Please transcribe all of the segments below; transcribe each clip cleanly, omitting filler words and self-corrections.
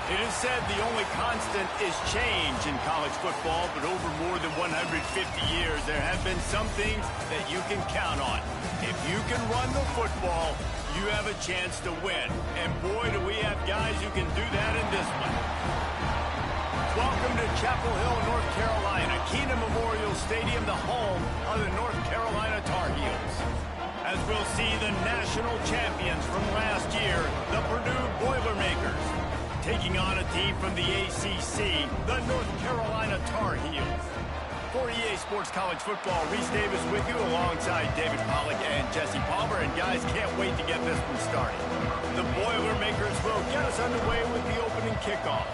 It is said the only constant is change in college football, but over more than 150 years, there have been some things that you can count on. If you can run the football, you have a chance to win. And boy, do we have guys who can do that in this one. Welcome to Chapel Hill, North Carolina, Keenan Memorial Stadium, the home of the North Carolina Tar Heels. As we'll see the national champions from last year, the Purdue Boilermakers, taking on a team from the ACC, the North Carolina Tar Heels. For EA Sports College Football, Reese Davis with you alongside David Pollack and Jesse Palmer. And guys, can't wait to get this one started. The Boilermakers will get us underway with the opening kickoff.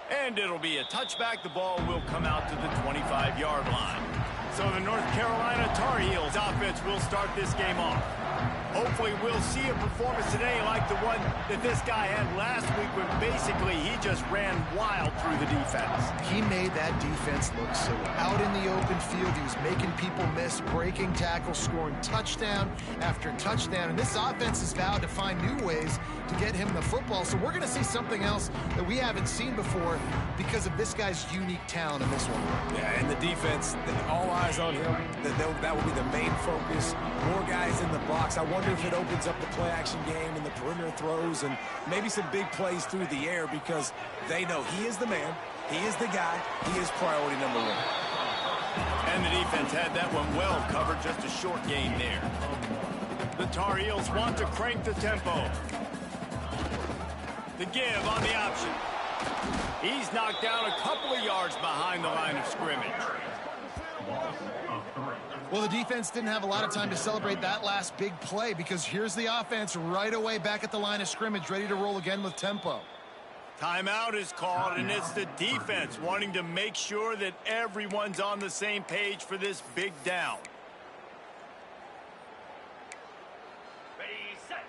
And it'll be a touchback. The ball will come out to the 25-yard line. So the North Carolina Tar Heels offense will start this game off. Hopefully we'll see a performance today like the one that this guy had last week when basically he just ran wild through the defense. He made that defense look so out in the open field. He was making people miss, breaking tackles, scoring touchdown after touchdown. And this offense has vowed to find new ways to get him the football. So we're going to see something else that we haven't seen before because of this guy's unique talent in this one. Yeah, and the defense, all eyes on him. That will be the main focus. More guys in the box. I wonder if it opens up the play-action game and the perimeter throws and maybe some big plays through the air because they know he is the man, he is the guy, he is priority number one. And the defense had that one well covered, just a short gain there. The Tar Heels want to crank the tempo. The give on the option. He's knocked down a couple of yards behind the line of scrimmage. Well, the defense didn't have a lot of time to celebrate that last big play because here's the offense right away back at the line of scrimmage, ready to roll again with tempo. Timeout is called, and it's the defense wanting to make sure that everyone's on the same page for this big down.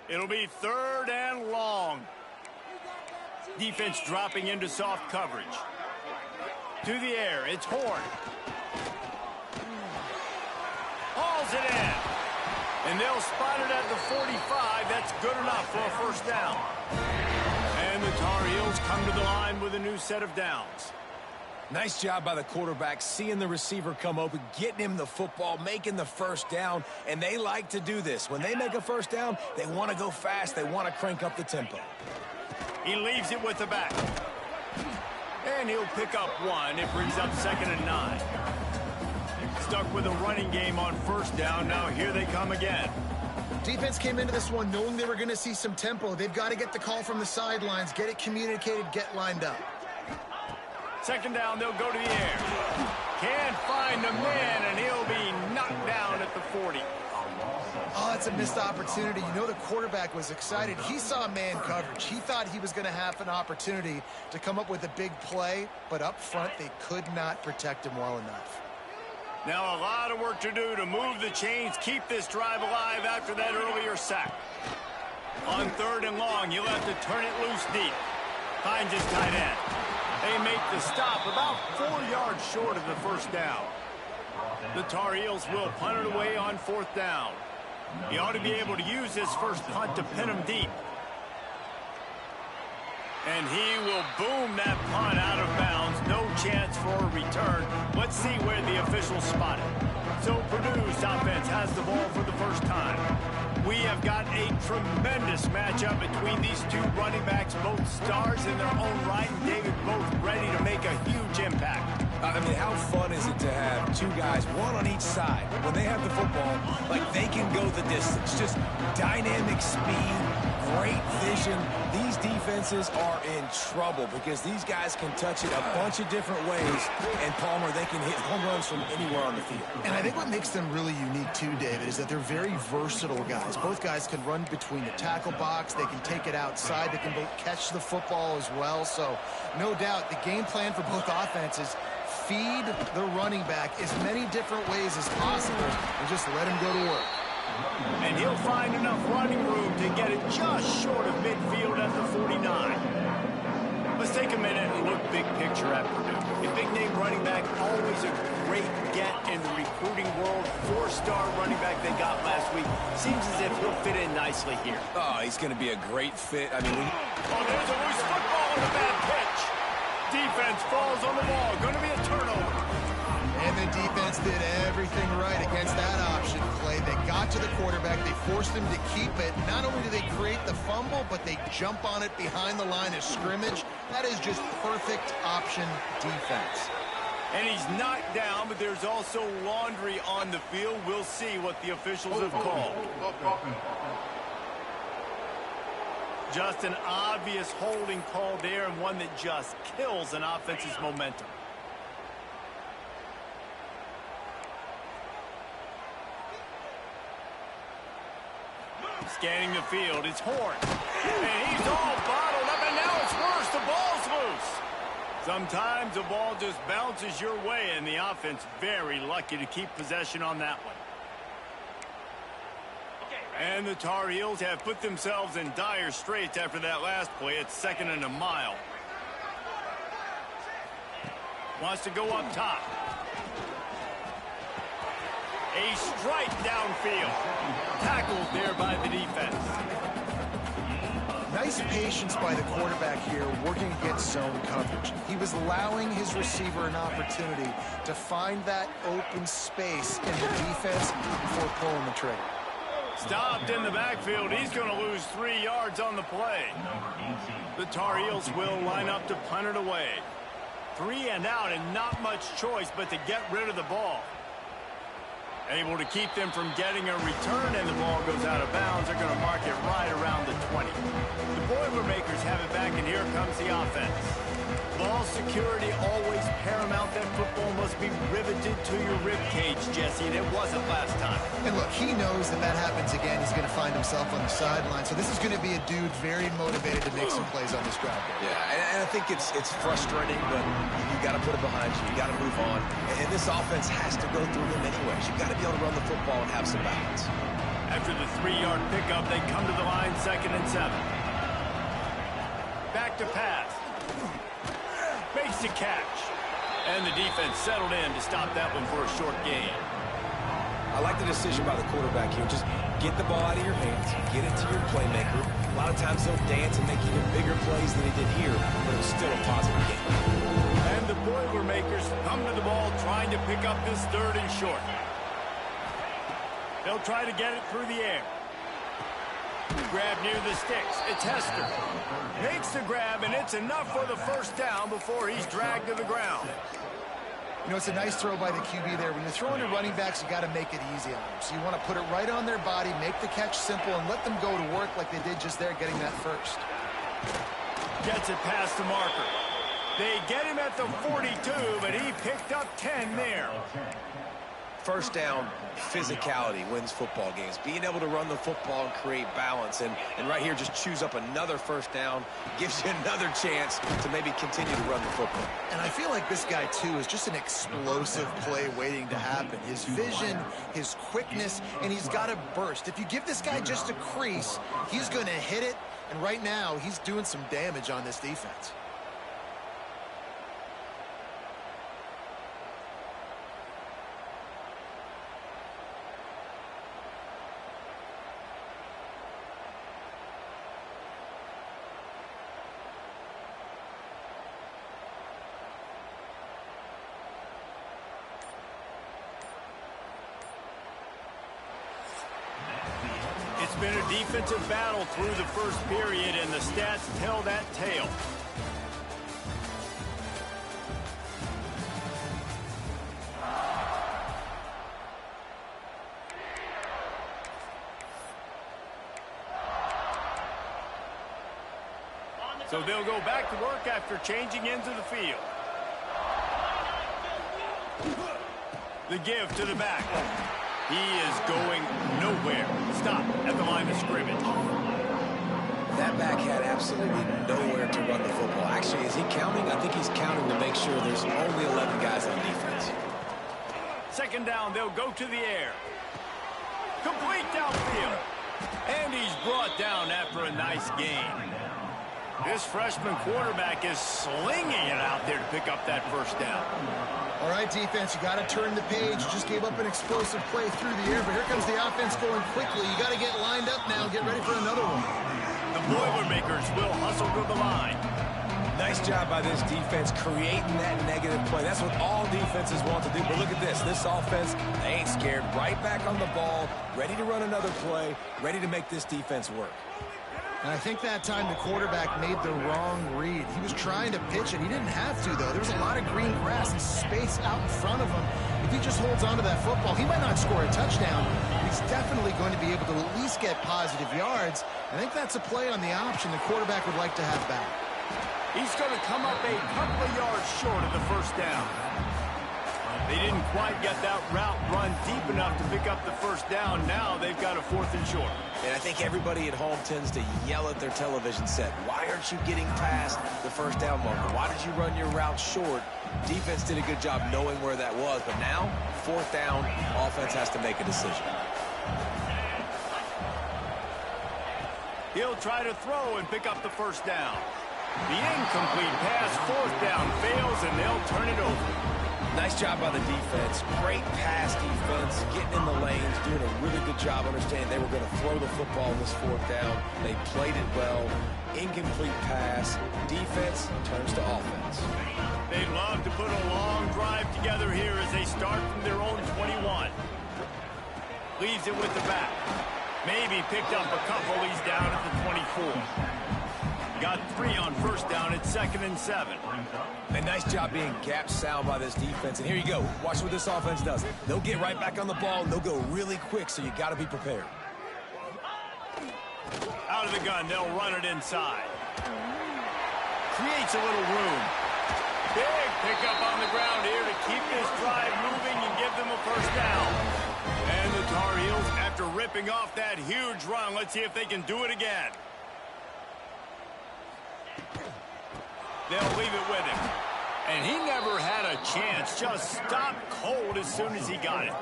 It'll be 3rd and long. Defense dropping into soft coverage. To the air, it's Horn. Hauls it in. And they'll spot it at the 45. That's good enough for a first down. And the Tar Heels come to the line with a new set of downs. Nice job by the quarterback, seeing the receiver come open, getting him the football, making the first down, and they like to do this. When they make a first down, they want to go fast. They want to crank up the tempo. He leaves it with the back. And he'll pick up one. It brings up 2nd and 9. Stuck with a running game on first down. Now here they come again. Defense came into this one knowing they were going to see some tempo. They've got to get the call from the sidelines, get it communicated, get lined up. 2nd down, they'll go to the air. Can't find a man, and he'll be knocked down at the 40. Oh, that's a missed opportunity. You know the quarterback was excited. He saw man coverage. He thought he was going to have an opportunity to come up with a big play, but up front they could not protect him well enough. Now a lot of work to do to move the chains, keep this drive alive after that earlier sack. On 3rd and long, he'll have to turn it loose deep. Finds his tight end. They make the stop about 4 yards short of the first down. The Tar Heels will punt it away on 4th down. He ought to be able to use his first punt to pin him deep. And he will boom that punt out of bounds. No chance for a return. Let's see where the officials spot it. So Purdue's offense has the ball for the first time. We have got a tremendous matchup between these two running backs, both stars in their own right, and David both ready to make a huge impact. I mean, how fun is it to have two guys, one on each side, when they have the football, like they can go the distance. Just dynamic speed, great vision. These defenses are in trouble because these guys can touch it a bunch of different ways, and Palmer, they can hit home runs from anywhere on the field. And I think what makes them really unique too, David, is that they're very versatile guys. Both guys can run between the tackle box. They can take it outside. They can both catch the football as well. So no doubt the game plan for both offenses, feed the running back as many different ways as possible and just let him go to work. And he'll find enough running room to get it just short of midfield at the 49. Let's take a minute and look big picture at Purdue. A big-name running back, always a great get in the recruiting world. 4-star running back they got last week. Seems as if he'll fit in nicely here. Oh, he's going to be a great fit. I mean, oh, there's a loose football and a bad pitch. Defense falls on the ball. Going to be a turnover. And the defense did everything right against that option play. They got to the quarterback. They forced him to keep it. Not only do they create the fumble, but they jump on it behind the line of scrimmage. That is just perfect option defense. And he's knocked down, but there's also laundry on the field. We'll see what the officials have called. Just an obvious holding call there, and one that just kills an offense's momentum. Scanning the field, it's Horn. And he's all bottled up, and now it's worse. The ball's loose. Sometimes the ball just bounces your way, and the offense very lucky to keep possession on that one. And the Tar Heels have put themselves in dire straits after that last play. It's 2nd and a mile. Wants to go up top. A strike downfield. Tackled there by the defense. Nice patience by the quarterback here working against zone coverage. He was allowing his receiver an opportunity to find that open space in the defense before pulling the trigger. Stopped in the backfield. He's going to lose 3 yards on the play. The Tar Heels will line up to punt it away. 3 and out, and not much choice but to get rid of the ball. Able to keep them from getting a return, and the ball goes out of bounds. They're going to mark it right around the 20. The Boilermakers have it back, and here comes the offense. Ball security always paramount. That football must be riveted to your rib cage, Jesse, and it wasn't last time. And look, he knows that happens again. He's going to find himself on the sideline. So this is going to be a dude very motivated to make some plays on this drive. Yeah, and I think it's frustrating, but you got to put it behind you. You got to move on. And this offense has to go through him anyways. You got to be able to run the football and have some balance. After the 3-yard pickup, they come to the line, 2nd and 7. Back to pass. Makes the catch. And the defense settled in to stop that one for a short gain. I like the decision by the quarterback here. Just get the ball out of your hands. Get it to your playmaker. A lot of times he'll dance and make even bigger plays than he did here, but it was still a positive game. And the Boilermakers come to the ball trying to pick up this 3rd and short. They'll try to get it through the air. Grab near the sticks. It's Hester. Makes the grab, and it's enough for the 1st down before he's dragged to the ground. You know, it's a nice throw by the QB there. When you're throwing to running backs, you got to make it easy on them. So you want to put it right on their body, make the catch simple, and let them go to work like they did just there, getting that 1st. Gets it past the marker. They get him at the 42, but he picked up 10 there. 1st down, physicality wins football games. Being able to run the football and create balance. And right here, just choose up another 1st down. Gives you another chance to maybe continue to run the football. And I feel like this guy, too, is just an explosive play waiting to happen. His vision, his quickness, and he's got a burst. If you give this guy just a crease, he's going to hit it. And right now, he's doing some damage on this defense. It's been a defensive battle through the 1st period, and the stats tell that tale. So they'll go back to work after changing into the field. The give to the back. He is going nowhere. Stop at the line of scrimmage. That back had absolutely nowhere to run the football. Actually, is he counting? I think he's counting to make sure there's only 11 guys on defense. 2nd down, they'll go to the air. Complete downfield. And he's brought down after a nice gain. This freshman quarterback is slinging it out there to pick up that first down. All right, defense, you got to turn the page. You just gave up an explosive play through the air, but here comes the offense going quickly. You got to get lined up now, get ready for another one. The Boilermakers will hustle to the line. Nice job by this defense creating that negative play. That's what all defenses want to do. But look at this. This offense, they ain't scared. Right back on the ball, ready to run another play, ready to make this defense work. And I think that time the quarterback made the wrong read. He was trying to pitch it. He didn't have to, though. There was a lot of green grass and space out in front of him. If he just holds on to that football, he might not score a touchdown, but he's definitely going to be able to at least get positive yards. I think that's a play on the option the quarterback would like to have back. He's going to come up a couple of yards short of the first down. They didn't quite get that route run deep enough to pick up the first down. Now they've got a 4th and short. And I think everybody at home tends to yell at their television set. Why aren't you getting past the first down marker? Why did you run your route short? Defense did a good job knowing where that was. But now, 4th down, offense has to make a decision. He'll try to throw and pick up the first down. The incomplete pass, 4th down, fails, and they'll turn it over. Nice job by the defense. Great pass defense, getting in the lanes, doing a really good job understanding they were going to throw the football in this 4th down. They played it well. Incomplete pass. Defense turns to offense. They'd love to put a long drive together here as they start from their own 21. Leaves it with the back. Maybe picked up a couple. He's down at the 24. Got 3 on first down at 2nd and 7. A nice job being gap sound by this defense. And here you go. Watch what this offense does. They'll get right back on the ball, and they'll go really quick, so you got to be prepared. Out of the gun, they'll run it inside. Creates a little room. Big pickup on the ground here to keep this drive moving and give them a first down. And the Tar Heels, after ripping off that huge run, let's see if they can do it again. They'll leave it with him. And he never had a chance. Just stopped cold as soon as he got it.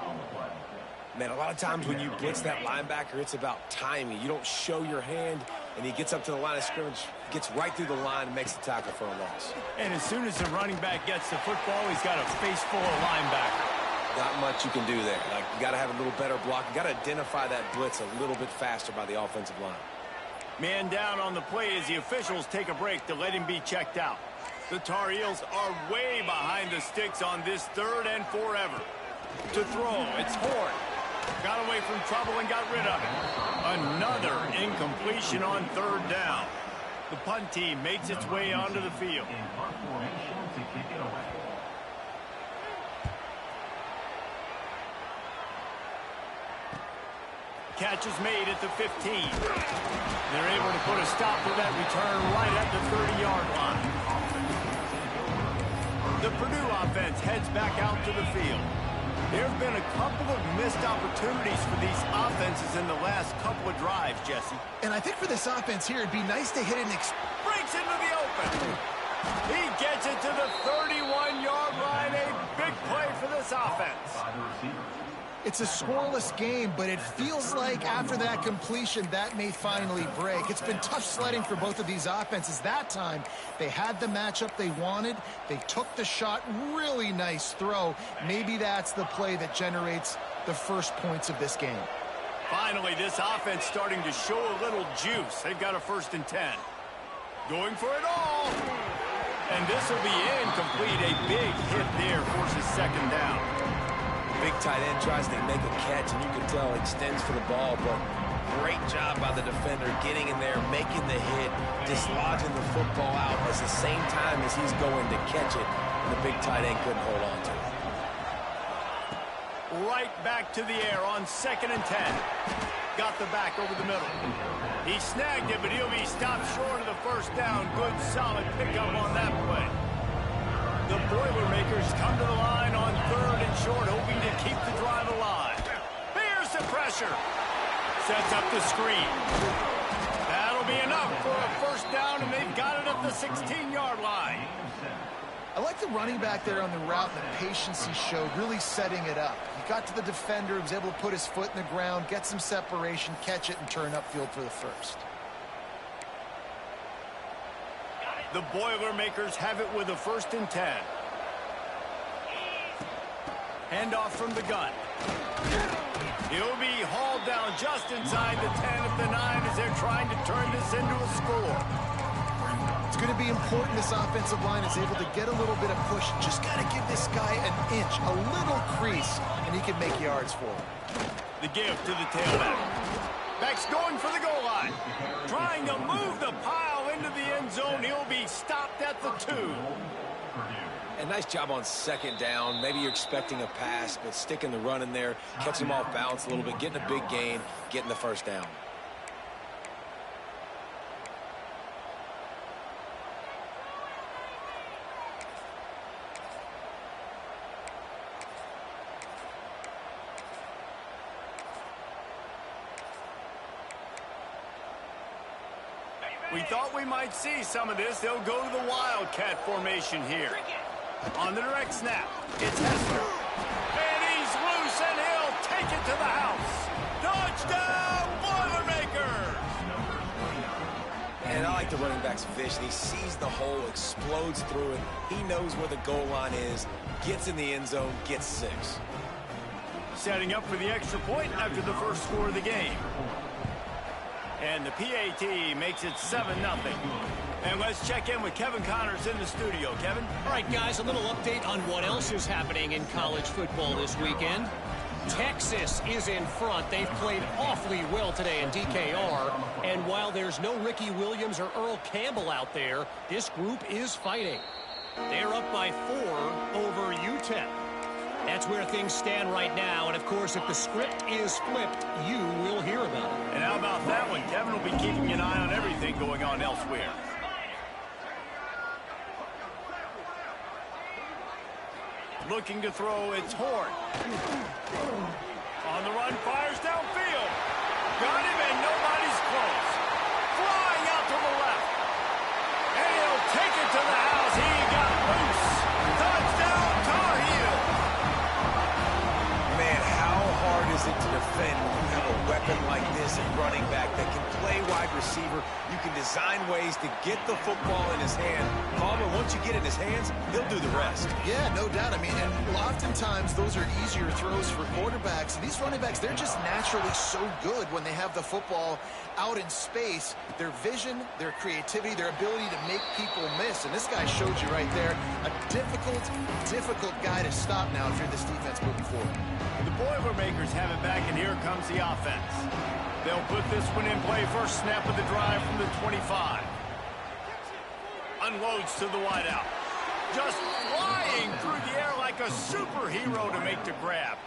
Man, a lot of times when you blitz that linebacker, it's about timing. You don't show your hand, and he gets up to the line of scrimmage, gets right through the line, and makes the tackle for a loss. And as soon as the running back gets the football, he's got a face full of linebacker. Not much you can do there. Like, you got to have a little better block. You got to identify that blitz a little bit faster by the offensive line. Man down on the play as the officials take a break to let him be checked out. The Tar Heels are way behind the sticks on this 3rd and forever. To throw, it's Horn. Got away from trouble and got rid of it. Another incompletion on 3rd down. The punt team makes its way onto the field. Catch is made at the 15. They're able to put a stop to that return right at the 30-yard line. The Purdue offense heads back out to the field. There have been a couple of missed opportunities for these offenses in the last couple of drives, Jesse. And I think for this offense here, it'd be nice to hit an breaks into the open. He gets it to the 31-yard line. A big play for this offense. It's a scoreless game, but it feels like after that completion, that may finally break. It's been tough sledding for both of these offenses. That time, they had the matchup they wanted. They took the shot. Really nice throw. Maybe that's the play that generates the first points of this game. Finally, this offense starting to show a little juice. They've got a 1st and 10. Going for it all. And this will be incomplete. A big hit there forces 2nd down. Big tight end tries to make a catch, and you can tell extends for the ball, but great job by the defender getting in there, making the hit, dislodging the football out at the same time as he's going to catch it, and the big tight end couldn't hold on to it. Right back to the air on 2nd and 10. Got the back over the middle. He snagged it, but he'll be stopped short of the first down. Good, solid pickup on that play. The Boilermakers come to the line on 3rd and short, hoping to keep the drive alive. Here's the pressure. Sets up the screen. That'll be enough for a first down, and they've got it at the 16-yard line. I like the running back there on the route and the patience he showed, really setting it up. He got to the defender, was able to put his foot in the ground, get some separation, catch it, and turn upfield for the first. The Boilermakers have it with a 1st and 10. Handoff from the gun. He'll be hauled down just inside the 10 at the 9 as they're trying to turn this into a score. It's going to be important this offensive line is able to get a little bit of push. Just got to give this guy an inch, a little crease, and he can make yards for him. The give to the tailback. Back's going for the goal line. Trying to move the pile into the end zone. He'll be stopped at the 2. And nice job on 2nd down. Maybe you're expecting a pass, but sticking the run in there, catching him off balance a little bit, getting a big gain, getting the 1st down. We thought we might see some of this. They'll go to the Wildcat formation here. On the direct snap, it's Hester. And he's loose, and he'll take it to the house. Touchdown, Boilermakers! And I like the running back's vision. He sees the hole, explodes through it. He knows where the goal line is, gets in the end zone, gets 6. Setting up for the extra point after the first score of the game. And the PAT makes it 7-0. And let's check in with Kevin Connors in the studio. Kevin? All right, guys, a little update on what else is happening in college football this weekend. Texas is in front. They've played awfully well today in DKR. And while there's no Ricky Williams or Earl Campbell out there, this group is fighting. They're up by 4 over UTEP. That's where things stand right now. And, of course, if the script is flipped, you will hear about it. And how about that one? Kevin will be keeping an eye on everything going on elsewhere. Looking to throw, it's Horn. On the run, fires downfield. Got him, and nobody's close. Flying out to the left. And he'll take it to the house. He got loose. Touchdown, Tar Heel. Man, how hard is it to defend when you have a weapon like this at running back that can play wide receiver? You can design ways to get the football in his hand. Palmer, once you get it in his hands, he'll do the rest. Yeah, no doubt. I mean, and oftentimes those are easier throws for quarterbacks. And these running backs, they're just naturally so good when they have the football out in space. Their vision, their creativity, their ability to make people miss. And this guy showed you right there, a difficult guy to stop now if you're this defense moving forward. The Boilermakers have it back, and here comes the offense. They'll put this one in play. First snap of the drive from the 25. Unloads to the wideout. Just flying through the air like a superhero to make the grab.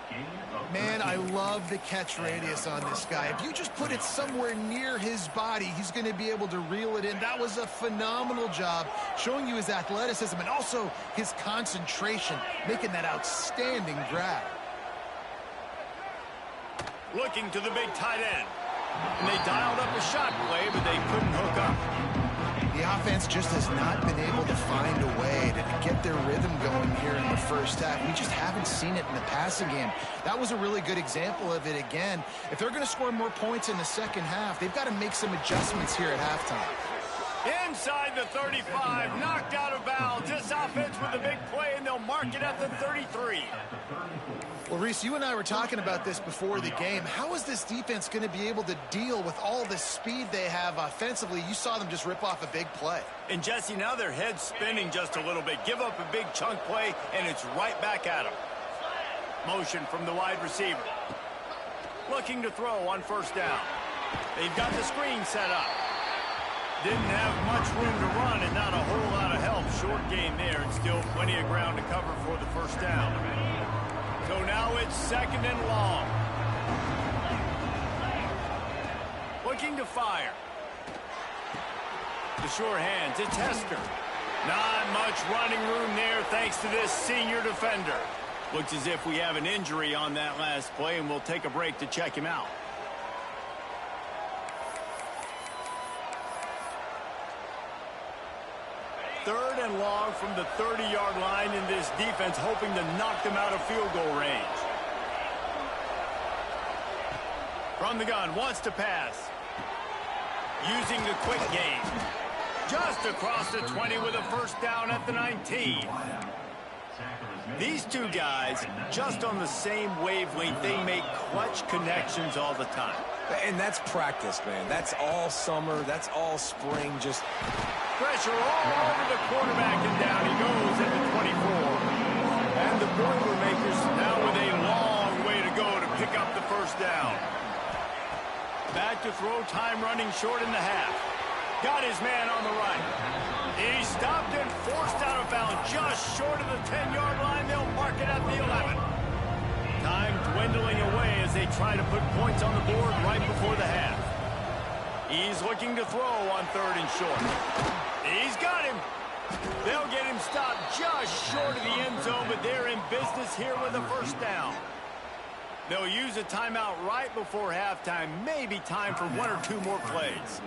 Man, I love the catch radius on this guy. If you just put it somewhere near his body, he's going to be able to reel it in. That was a phenomenal job, showing you his athleticism and also his concentration, making that outstanding grab. Looking to the big tight end. And they dialed up a shot play, but they couldn't hook up. The offense just has not been able to find a way to get their rhythm going here in the first half. We just haven't seen it in the passing game. That was a really good example of it again. If they're going to score more points in the second half, they've got to make some adjustments here at halftime. Inside the 35, knocked out of bounds. This offense with a big play, and they'll mark it at the 33. Well, Reese, you and I were talking about this before the game. How is this defense going to be able to deal with all the speed they have offensively? You saw them just rip off a big play. And, Jesse, now their head's spinning just a little bit. Give up a big chunk play, and it's right back at them. Motion from the wide receiver. Looking to throw on first down. They've got the screen set up. Didn't have much room to run and not a whole lot of help. Short game there, and still plenty of ground to cover for the first down. So now it's second and long. Looking to fire. The sure hands, it's Hester. Not much running room there thanks to this senior defender. Looks as if we have an injury on that last play, and we'll take a break to check him out. Third and long from the 30-yard line, in this defense hoping to knock them out of field goal range. From the gun, wants to pass. Using the quick game. Just across the 20 with a first down at the 19. These two guys, just on the same wavelength, they make clutch connections all the time. And that's practice, man. That's all summer. That's all spring. Just pressure all over the quarterback, and down he goes at the 24. And the Boilermakers now with a long way to go to pick up the first down. Back to throw, time running short in the half. Got his man on the right. He stopped and forced out of bounds just short of the 10-yard line. They'll mark it at the 11. Time dwindling away as they try to put points on the board right before the half. He's looking to throw on 3rd and short. He's got him. They'll get him stopped just short of the end zone, but they're in business here with a first down. They'll use a timeout right before halftime. Maybe time for 1 or 2 more plays.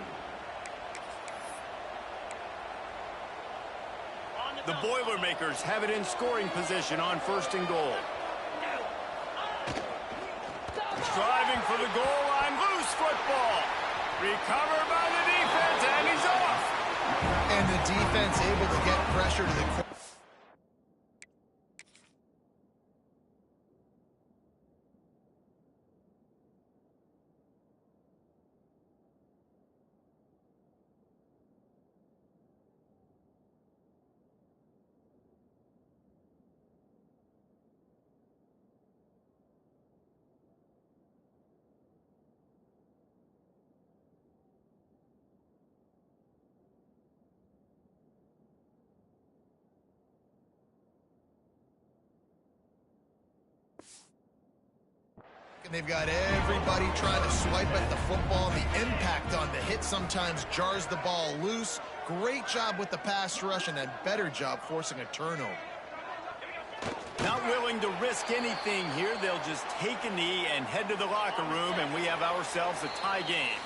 The Boilermakers have it in scoring position on 1st and goal. Striving for the goal line, loose football. Recovered by the defense, and he's off. And the defense able to get pressure to the quarterback. And they've got everybody trying to swipe at the football. The impact on the hit sometimes jars the ball loose. Great job with the pass rush and a better job forcing a turnover. Not willing to risk anything here. They'll just take a knee and head to the locker room, and we have ourselves a tie game.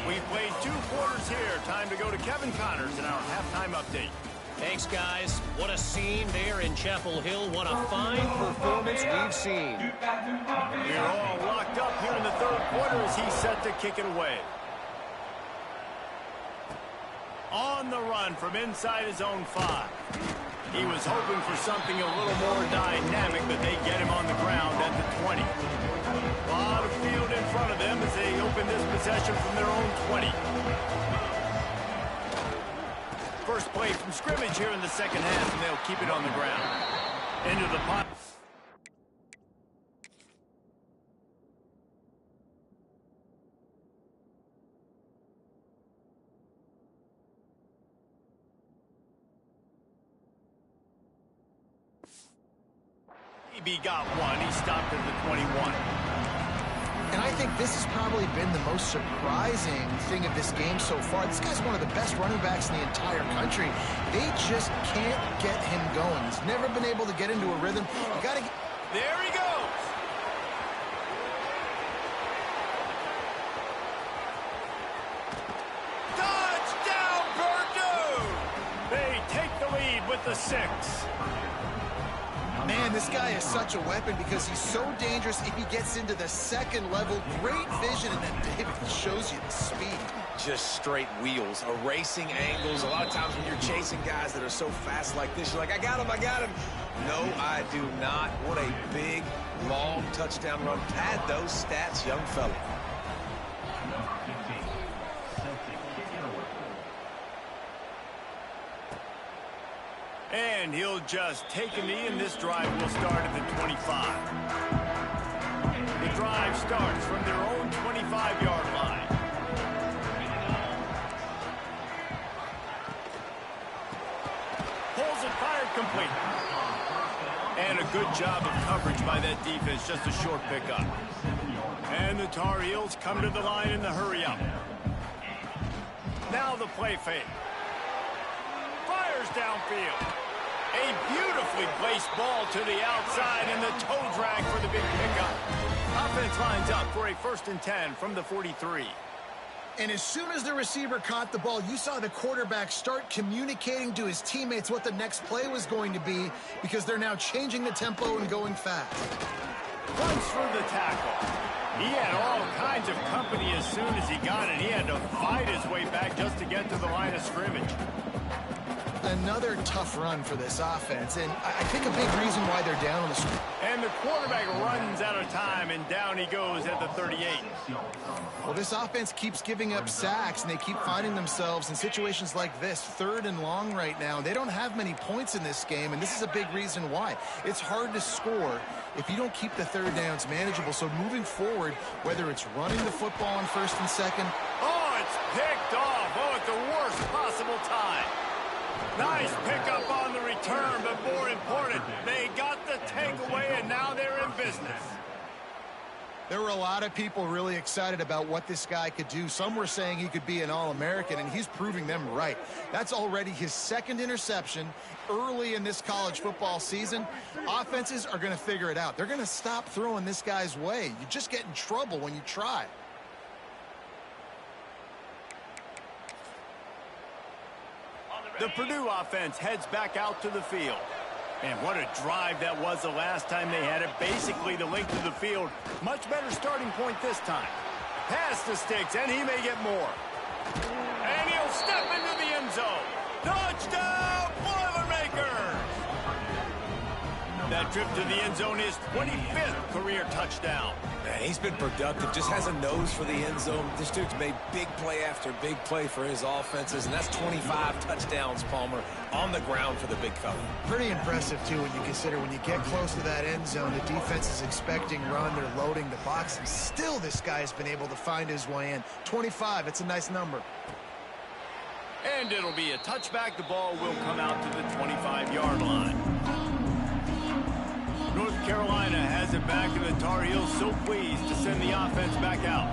We've played 2 quarters here. Time to go to Kevin Connors in our halftime update. Thanks, guys. What a scene there in Chapel Hill. What a fine performance we've seen. We're all locked up here in the 3rd quarter as he's set to kick it away. On the run from inside his own 5. He was hoping for something a little more dynamic, but they get him on the ground at the 20. A lot of field in front of them as they open this possession from their own 20. First play from scrimmage here in the 2nd half, and they'll keep it on the ground. Into the pot. He got one. He stopped at the 21. And I think this has probably been the most surprising thing of this game so far. This guy's one of the best running backs in the entire country. They just can't get him going. He's never been able to get into a rhythm. You got to get... There he goes. Touchdown, Purdue! They take the lead with the 6. Man, this guy is such a weapon because he's so dangerous if he gets into the 2nd level. Great vision, and then David shows you the speed. just straight wheels, erasing angles. A lot of times when you're chasing guys that are so fast like this, you're like, I got him, I got him. No, I do not. What a big, long touchdown run. Pad those stats, young fella. And he'll just take a knee, and this drive will start at the 25. The drive starts from their own 25-yard line. Pulls it, fired, complete. And a good job of coverage by that defense, just a short pickup. And the Tar Heels come to the line in the hurry-up. Now the play fake. Fires downfield. A beautifully placed ball to the outside, and the toe drag for the big pickup. Offense lines up for a 1st and 10 from the 43. And as soon as the receiver caught the ball, you saw the quarterback start communicating to his teammates what the next play was going to be, because they're now changing the tempo and going fast. runs for the tackle. He had all kinds of company as soon as he got it. He had to fight his way back just to get to the line of scrimmage. Another tough run for this offense, and I think a big reason why they're down on the score. And the quarterback runs out of time, and down he goes at the 38. Well, this offense keeps giving up sacks, and they keep finding themselves in situations like this, 3rd and long right now. They don't have many points in this game, and this is a big reason why. It's hard to score if you don't keep the 3rd downs manageable. So moving forward, whether it's running the football on 1st and 2nd. Oh, it's picked off. Oh, at the worst possible time. Nice pickup on the return, but more important, they got the takeaway, and now they're in business. There were a lot of people really excited about what this guy could do. Some were saying he could be an All-American, and he's proving them right. That's already his 2nd interception early in this college football season. Offenses are going to figure it out. They're going to stop throwing this guy's way. You just get in trouble when you try. The Purdue offense heads back out to the field. And what a drive that was the last time they had it. Basically the length of the field. Much better starting point this time. Pass the sticks, and he may get more. And he'll step into the end zone. Touchdown, Boilermakers! That trip to the end zone is 25th career touchdown. Man, he's been productive, just has a nose for the end zone. This dude's made big play after big play for his offenses, and that's 25 touchdowns, Palmer, on the ground for the big fella. Pretty impressive, too, when you consider when you get close to that end zone, the defense is expecting run, they're loading the box, and still this guy has been able to find his way in. 25, it's a nice number. And it'll be a touchback. The ball will come out to the 25-yard line. North Carolina has it back, and the Tar Heels so pleased to send the offense back out.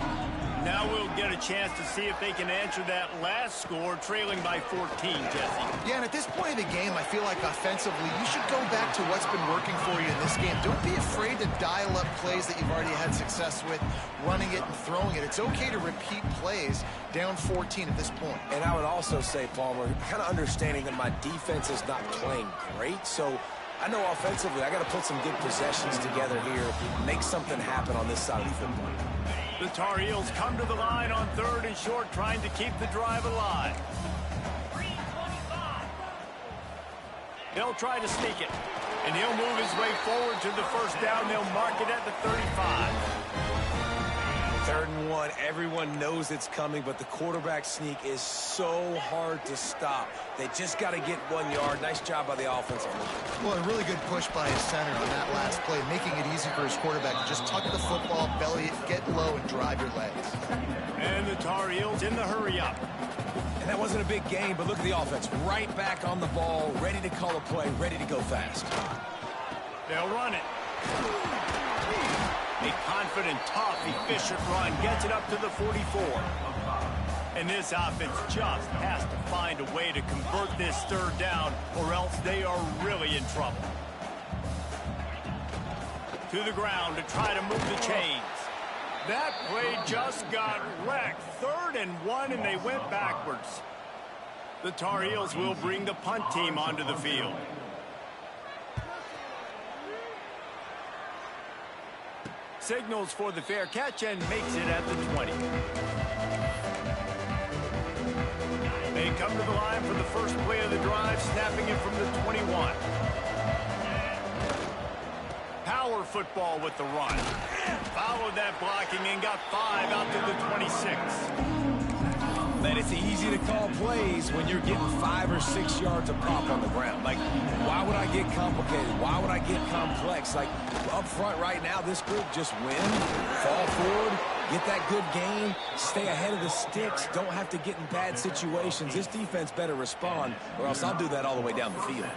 Now we'll get a chance to see if they can answer that last score, trailing by 14, Jesse. Yeah, and at this point of the game, I feel like offensively, you should go back to what's been working for you in this game. Don't be afraid to dial up plays that you've already had success with, running it and throwing it. It's okay to repeat plays down 14 at this point. And I would also say, Palmer, kind of understanding that my defense is not playing great, so I know offensively I got to put some good possessions together here, make something happen on this side of the football. The Tar Heels come to the line on 3rd and short, trying to keep the drive alive. They'll try to sneak it, and he'll move his way forward to the 1st down. They'll mark it at the 35. 3rd and 1, everyone knows it's coming, but the quarterback sneak is so hard to stop. They just got to get 1 yard. Nice job by the offensive line. Well, a really good push by his center on that last play, making it easy for his quarterback to just tuck the football, belly it, get low, and drive your legs. And the Tar Heels in the hurry-up. And that wasn't a big game, but look at the offense. Right back on the ball, ready to call a play, ready to go fast. They'll run it. A confident, tough, efficient run gets it up to the 44. And this offense just has to find a way to convert this 3rd down, or else they are really in trouble. To the ground to try to move the chains. That play just got wrecked. 3rd and 1, and they went backwards. The Tar Heels will bring the punt team onto the field. Signals for the fair catch and makes it at the 20. They come to the line for the first play of the drive, snapping it from the 21. Power football with the run. Followed that blocking and got 5 out to the 26. Man, it's easy to call plays when you're getting 5 or 6 yards of pop on the ground. Like, why would I get complicated? Why would I get complex? Like, up front right now, this group just win, fall forward, get that good game, stay ahead of the sticks, don't have to get in bad situations. This defense better respond, or else I'll do that all the way down the field.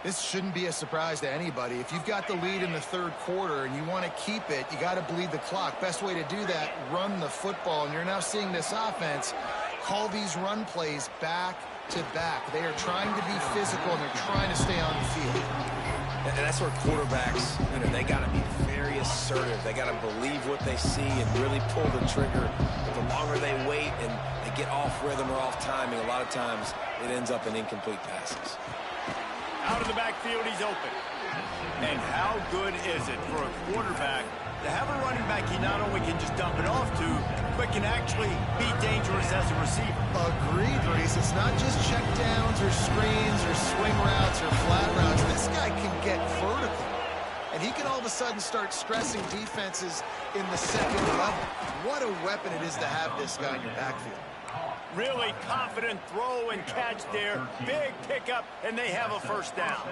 This shouldn't be a surprise to anybody. If you've got the lead in the 3rd quarter and you want to keep it, you got to bleed the clock. Best way to do that, run the football. And you're now seeing this offense call these run plays back to back. They are trying to be physical, and they're trying to stay on the field. And that's where quarterbacks, they got to be very assertive. They got to believe what they see and really pull the trigger. But the longer they wait and they get off rhythm or off timing, a lot of times it ends up in incomplete passes. Out of the backfield, he's open. And how good is it for a quarterback to have a running back he not only can just dump it off to, but can actually be dangerous as a receiver? Agreed, Reese. It's not just check downs or screens or swing routes or flat routes. This guy can get vertical. And he can all of a sudden start stressing defenses in the second level. What a weapon it is to have this guy in your backfield. Really confident throw and catch there. Big pickup, and they have a first down.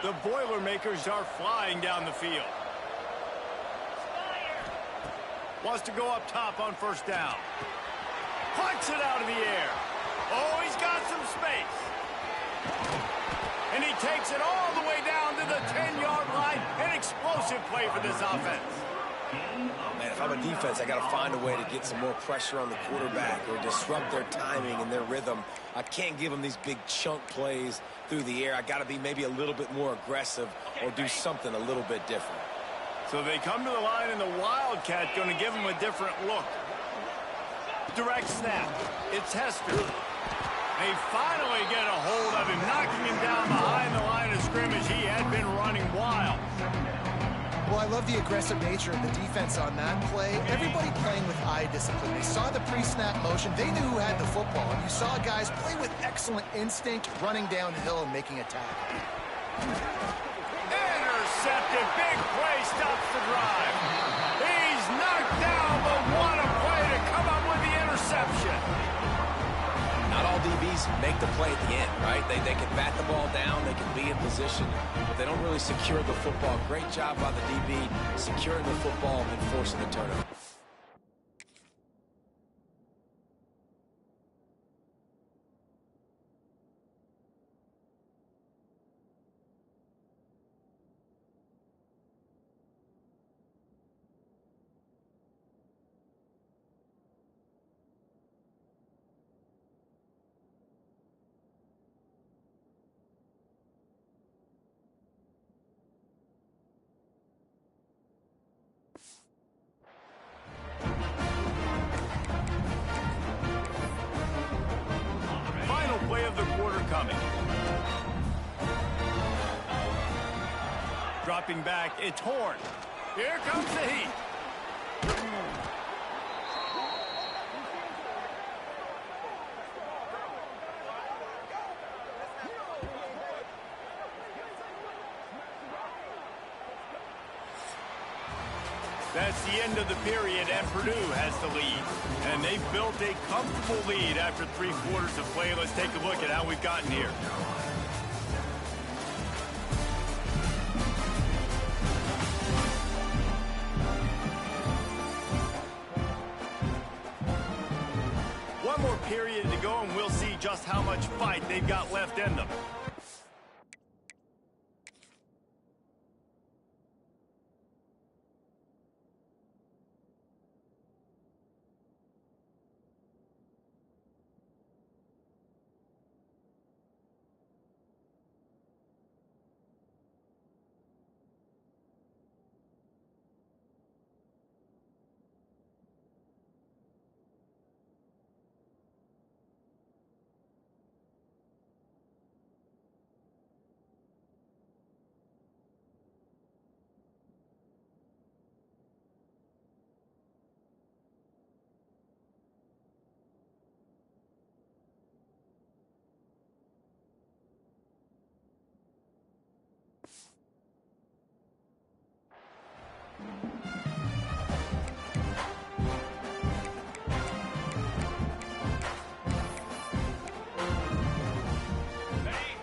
The Boilermakers are flying down the field. Wants to go up top on first down. Punts it out of the air. Oh, he's got some space. And he takes it all the way down to the 10-yard line. An explosive play for this offense. Man, if I'm a defense, I got to find a way to get some more pressure on the quarterback or disrupt their timing and their rhythm. I can't give them these big chunk plays through the air. I got to be maybe a little bit more aggressive or do something a little bit different. So they come to the line, and the Wildcat going to give them a different look. Direct snap. It's Hester. They finally get a hold of him, knocking him down behind the line of scrimmage. He had been running wild. Well, I love the aggressive nature of the defense on that play. Everybody playing with eye discipline. They saw the pre-snap motion. They knew who had the football. And you saw guys play with excellent instinct, running downhill and making a tackle. Intercepted. Big play stops the drive. He's knocked down, but what a play to come up with the interception. Not all DBs make the play at the end, right? They can bat the ball down, they can be in position, but they don't really secure the football. Great job by the DB securing the football and forcing the turnover. Play of the quarter coming. Dropping back, it's Horn. Here comes the heat. That's the end of the period, and Purdue has the lead. And they've built a comfortable lead after 3 quarters of play. Let's take a look at how we've gotten here. One more period to go, and we'll see just how much fight they've got left in them.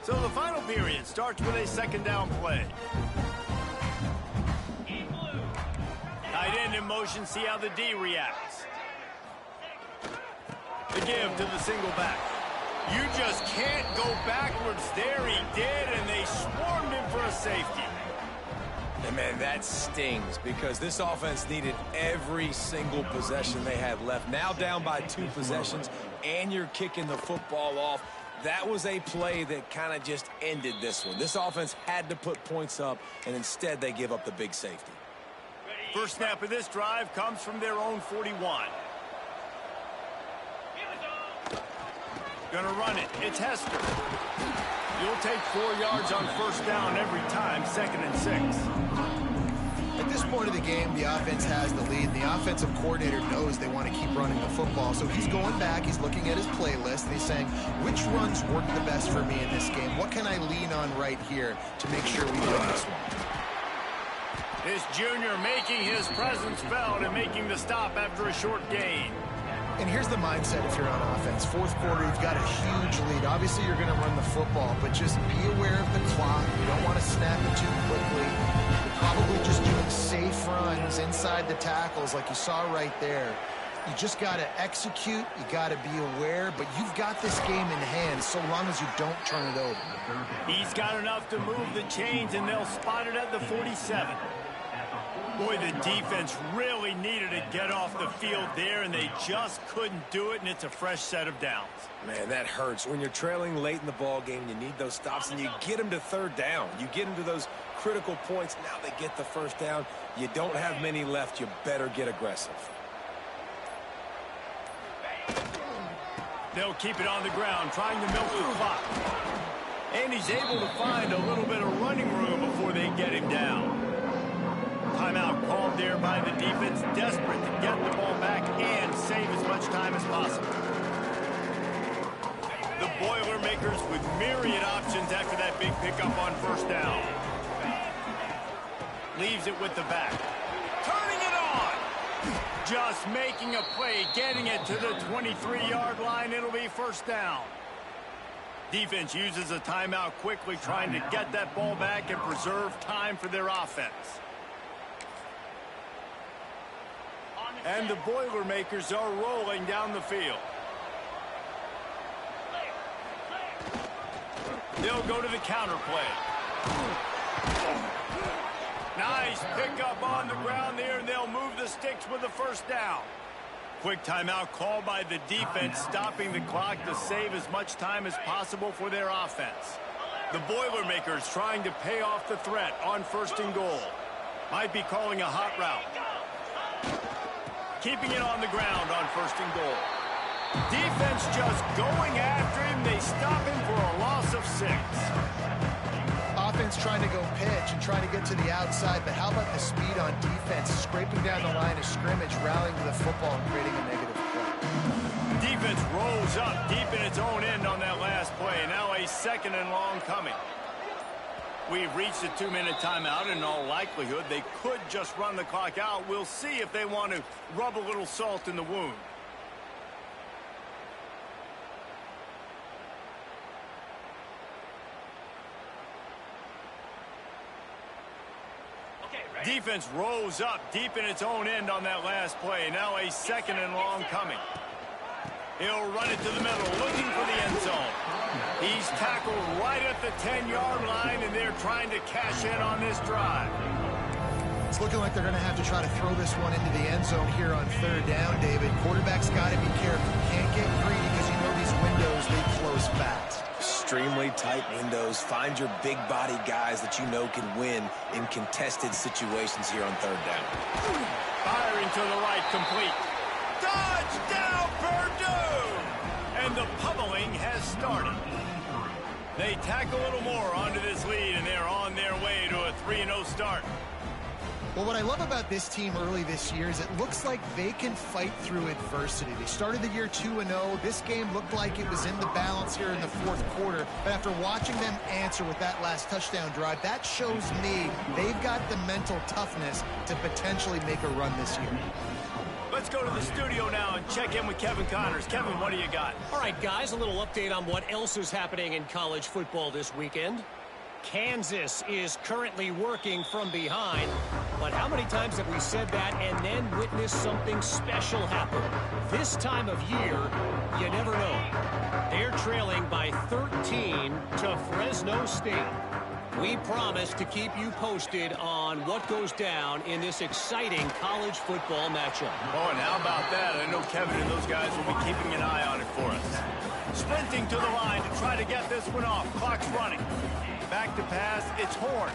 So the final period starts with a second down play. Tight end in motion, see how the D reacts. The give to the single back. You just can't go backwards there. He did, and they swarmed him for a safety. And man, that stings because this offense needed every single possession they had left. Now down by 2 possessions, and you're kicking the football off. That was a play that kind of just ended this one. This offense had to put points up, and instead they give up the big safety. First snap of this drive comes from their own 41. Gonna run it. It's Hester. You'll take 4 yards on first down every time, 2nd and 6. At this point of the game, the offense has the lead. The offensive coordinator knows they want to keep running the football. So he's going back, he's looking at his playlist, and he's saying, which runs work the best for me in this game? What can I lean on right here to make sure we win this one? This junior making his presence felt and making the stop after a short gain. And here's the mindset if you're on offense. Fourth quarter, you've got a huge lead. Obviously, you're going to run the football, but just be aware of the clock. You don't want to snap it too quickly. You're probably just doing safe runs inside the tackles like you saw right there. You just got to execute. You got to be aware, but you've got this game in hand so long as you don't turn it over. He's got enough to move the chains, and they'll spot it at the 47. Boy, the defense really needed to get off the field there, and they just couldn't do it, and it's a fresh set of downs. Man, that hurts. When you're trailing late in the ball game, you need those stops, and you get them to third down. You get them to those critical points. Now they get the first down. You don't have many left. You better get aggressive. They'll keep it on the ground, trying to milk the clock. And he's able to find a little bit of running room before they get him down. Timeout called there by the defense, desperate to get the ball back and save as much time as possible. The Boilermakers with myriad options after that big pickup on first down. Leaves it with the back. Turning it on! Just making a play, getting it to the 23-yard line. It'll be first down. Defense uses a timeout quickly, trying to get that ball back and preserve time for their offense. And the Boilermakers are rolling down the field. They'll go to the counter play. Nice pickup on the ground there, and they'll move the sticks with the first down. Quick timeout called by the defense, stopping the clock to save as much time as possible for their offense. The Boilermakers trying to pay off the threat on first and goal. Might be calling a hot route. Keeping it on the ground on first and goal. Defense just going after him. They stop him for a loss of 6. Offense trying to go pitch and trying to get to the outside, but how about the speed on defense, scraping down the line of scrimmage, rallying to the football and creating a negative play. Defense rolls up deep in its own end on that last play. Now a 2nd and long coming. We've reached a 2-minute timeout. In all likelihood, they could just run the clock out. We'll see if they want to rub a little salt in the wound. Defense rolls up deep in its own end on that last play. Now a 2nd and long coming. He'll run it to the middle, looking for the end zone. He's tackled right at the 10-yard line, and they're trying to cash in on this drive. It's looking like they're going to have to try to throw this one into the end zone here on third down, David. Quarterback's got to be careful. Can't get greedy because you know these windows, they close fast. Extremely tight windows. Find your big body guys that you know can win in contested situations here on third down. Firing to the right, complete. Touchdown, Purdue! And the pummeling has started. They tack a little more onto this lead, and they're on their way to a 3-0 start. Well, what I love about this team early this year is it looks like they can fight through adversity. They started the year 2-0. This game looked like it was in the balance here in the fourth quarter. But after watching them answer with that last touchdown drive, that shows me they've got the mental toughness to potentially make a run this year. Let's go to the studio now and check in with Kevin Connors. Kevin, what do you got? All right, guys, a little update on what else is happening in college football this weekend. Kansas is currently working from behind, but how many times have we said that and then witnessed something special happen? This time of year, you never know. They're trailing by 13 to Fresno State. We promise to keep you posted on what goes down in this exciting college football matchup. Oh, and how about that? I know Kevin and those guys will be keeping an eye on it for us. Sprinting to the line to try to get this one off. Clock's running. Back to pass. It's Horn.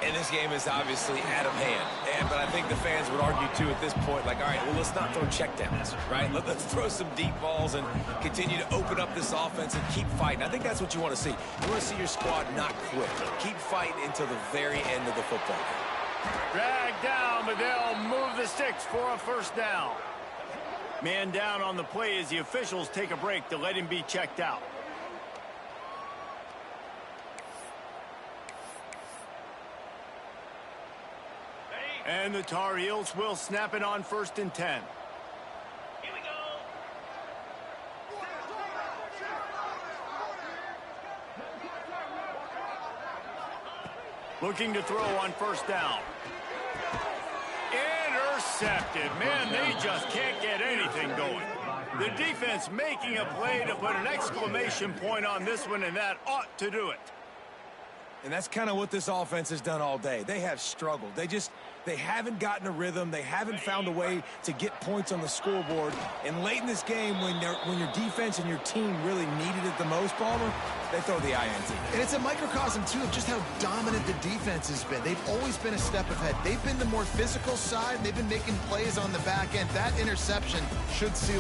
And this game is obviously out of hand. But I think the fans would argue, too, at this point, like, all right, well, let's not throw checkdowns, right? Let's throw some deep balls and continue to open up this offense and keep fighting. I think that's what you want to see. You want to see your squad not quit. Keep fighting until the very end of the football game. Dragged down, but they'll move the sticks for a first down. Man down on the play as the officials take a break to let him be checked out. And the Tar Heels will snap it on 1st and 10. Here we go. Looking to throw on 1st down. Intercepted. Man, they just can't get anything going. The defense making a play to put an exclamation point on this one, and that ought to do it. And that's kind of what this offense has done all day. They have struggled. They haven't gotten a rhythm. They haven't found a way to get points on the scoreboard. And late in this game, when your defense and your team really needed it the most, Palmer, they throw the INT. And it's a microcosm, too, of just how dominant the defense has been. They've always been a step ahead. They've been the more physical side. They've been making plays on the back end. That interception should seal